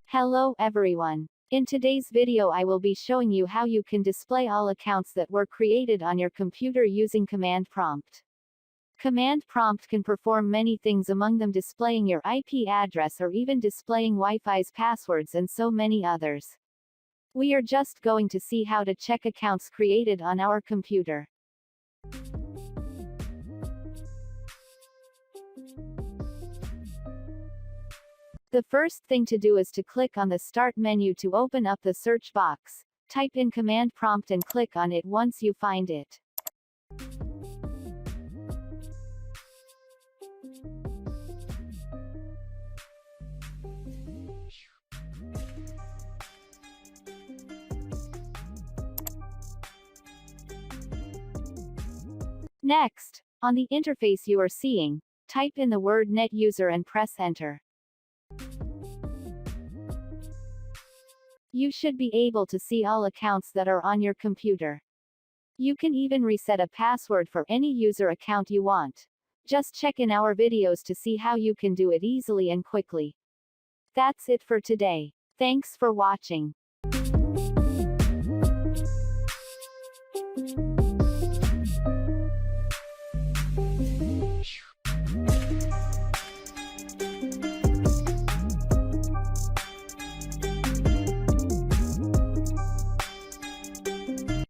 Hello everyone. In today's video I will be showing you how you can display all accounts that were created on your computer using command prompt. Command prompt can perform many things, among them displaying your IP address or even displaying Wi-Fi's passwords and so many others. We are just going to see how to check accounts created on our computer. The first thing to do is to click on the Start menu to open up the search box. Type in command prompt and click on it once you find it. Next, on the interface you are seeing, type in the word net user and press enter. You should be able to see all accounts that are on your computer. You can even reset a password for any user account you want. Just check in our videos to see how you can do it easily and quickly. That's it for today. Thanks for watching.